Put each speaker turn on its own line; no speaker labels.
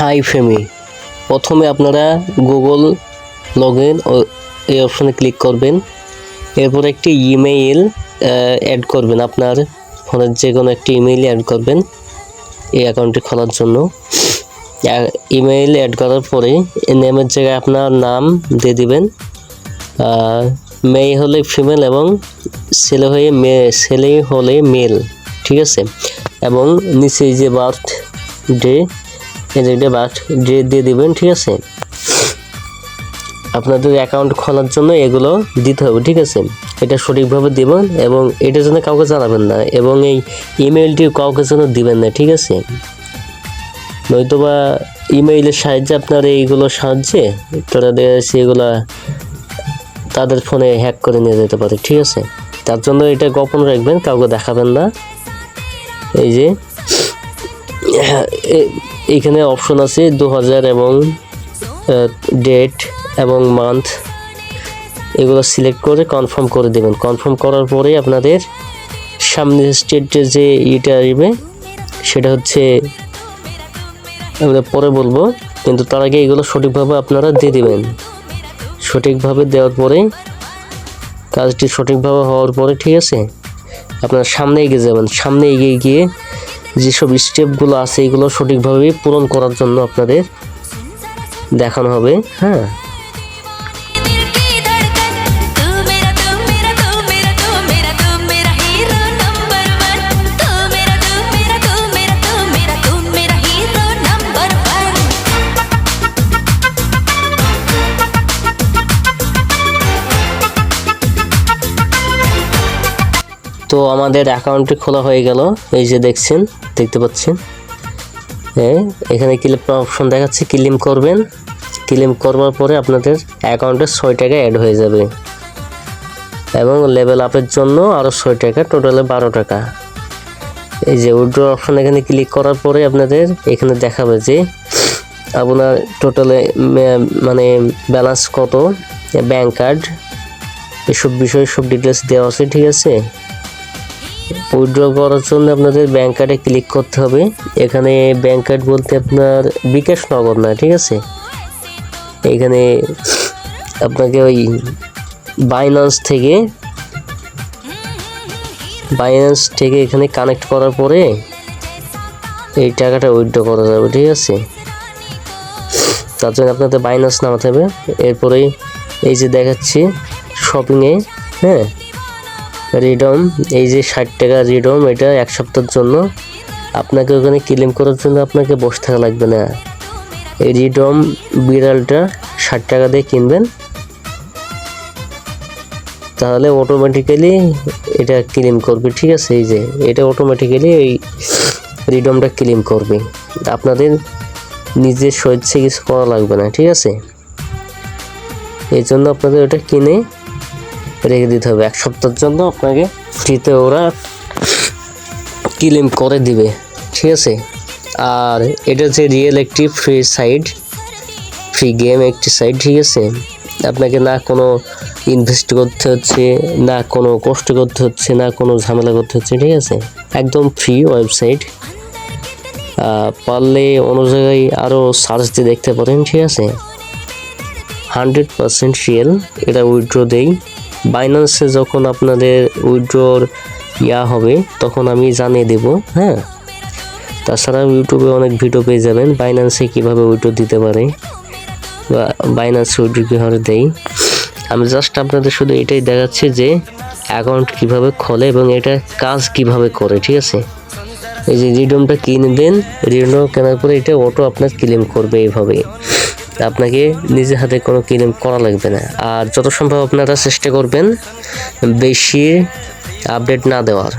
High Femi, প্রথমে আপনারা Google log in এই অপশনে ক্লিক করবেন। এরপর একটি ইমেইল অ্যাড করবেন, আপনার ফোনের যে কোনো একটি ইমেইল অ্যাড করবেন এই অ্যাকাউন্টটি খোলার জন্য। ইমেইল অ্যাড করার পরে নেমের জায়গায় আপনার নাম দিয়ে দিবেন, মেয়ে হলে ফিমেল এবং ছেলে হলে মেল, ঠিক আছে। এবং নিচে যে বার্থ ডে দিয়ে দিবেন, ঠিক আছে। আপনাদের অ্যাকাউন্ট খোলার জন্য এগুলো দিতে হবে, ঠিক আছে। এটা সঠিকভাবে দিবেন এবং এটার জন্য কাউকে জানাবেন না এবং এই ইমেইলটি কাউকে যেন দিবেন না, ঠিক আছে। নয়তোবা ইমেইলের সাহায্যে আপনার এইগুলোর সাহায্যে এগুলা তাদের ফোনে হ্যাক করে নিয়ে যেতে পারে, ঠিক আছে। তার জন্য এটা গোপন রাখবেন, কাউকে দেখাবেন না। এই যে এইখানে অপশন আছে 2000 এবং ডেট এবং মান্থ, এগুলো সিলেক্ট করে কনফার্ম করে দেবেন। কনফার্ম করার পরে আপনাদের সামনে স্টেটে যে ইটা আসবে সেটা হচ্ছে আমরা পরে বলবো, কিন্তু তার আগে এগুলো সঠিকভাবে আপনারা দিয়ে দেবেন। সঠিকভাবে দেওয়ার পরে কাজটি সঠিকভাবে হওয়ার পরে, ঠিক আছে, আপনারা সামনে এগিয়ে যাবেন। সামনে এগিয়ে গিয়ে যেসব স্টেপগুলো আছে এগুলো সঠিকভাবে পূরণ করার জন্য আপনাদের দেখানো হবে। হ্যাঁ, তো আমাদের অ্যাকাউন্টটি খোলা হয়ে গেল। এই যে দেখতে পাচ্ছেন, হ্যাঁ, এখানে ক্লেম অপশন দেখাচ্ছে, ক্লেম করবেন। ক্লেম করবার পরে আপনাদের অ্যাকাউন্টে 6 টাকা অ্যাড হয়ে যাবে এবং লেভেল আপের জন্য আরও 6 টাকা, টোটালে 12 টাকা। এই যে উইথড্র অপশন এখানে ক্লিক করার পরে আপনাদের এখানে দেখাবে যে আপনার টোটালে মানে ব্যালেন্স কত, ব্যাংক কার্ড, এসব বিষয়ে সব ডিটেলস দেওয়া আছে, ঠিক আছে। উইথড্র করার জন্য আপনাদের ব্যাংক কার্ডে ক্লিক করতে হবে। এখানে ব্যাংক কার্ড বলতে আপনার বিকাশ, নগদ না, ঠিক আছে। এখানে আপনাকে ওই বাইন্যান্স থেকে এখানে কানেক্ট করার পরে এই টাকাটা উইথড্র করা যাবে, ঠিক আছে। তার জন্য আপনাদের বাইন্যান্স নামাতে হবে। এরপরে এই যে দেখাচ্ছি শপিংয়ে, হ্যাঁ, রিডম, এই যে 60 টাকা রিডম, এটা 1 সপ্তাহের জন্য। আপনাকে ওখানে ক্লেম করার জন্য আপনাকে বসে থাকা লাগবে না। এই রিডম বিড়ালটা 60 টাকা দিয়ে কিনবেন, তাহলে অটোমেটিক্যালি এটা ক্লেম করবে, ঠিক আছে। এই যে এটা অটোমেটিক্যালি এই রিডমটা ক্লেম করবে, আপনাদের নিজের স্বেচ্ছায় কিছু করা লাগবে না, ঠিক আছে। এই জন্য আপনাদের ওটা কিনে রেখে দিতে হবে 1 সপ্তাহের জন্য। আপনাকে ফ্রিতে ওরা ক্লেম করে দিবে, ঠিক আছে। আর এটা হচ্ছে রিয়েল একটি ফ্রি গেম একটি সাইট, ঠিক আছে। আপনাকে না কোনো ইনভেস্ট করতে হচ্ছে, না কোনো কষ্ট করতে হচ্ছে, না কোনো ঝামেলা করতে হচ্ছে, ঠিক আছে। একদম ফ্রি ওয়েবসাইট। পারলে অন্য জায়গায় আরও সার্চ দিয়ে দেখতে পারেন, ঠিক আছে। 100% রিয়েল। এটা উইথড্র দেই বাইন্যান্সে। যখন আপনাদের উইথড্রর হবে তখন আমি জানিয়ে দেব, হ্যাঁ। তাছাড়া ইউটিউবে অনেক ভিডিও পেয়ে যাবেন বাইন্যান্সে কীভাবে উইথড্র দিতে পারে বা বাইন্যান্সে উইথড্র কীভাবে দেয়। আমি জাস্ট আপনাদের শুধু এটাই দেখাচ্ছি যে অ্যাকাউন্ট কীভাবে খোলে এবং এটা কাজ কীভাবে করে, ঠিক আছে। এই যে রিডমটা কিনে দেন, রিডম কেনার পরে এটা অটো আপনার ক্লেম করবে এইভাবে। আপনাকে নিজের হাতে কোনো ক্লেম করা লাগবে না। আর যত সম্ভব আপনারা চেষ্টা করবেন বেশি আপডেট না দেওয়ার।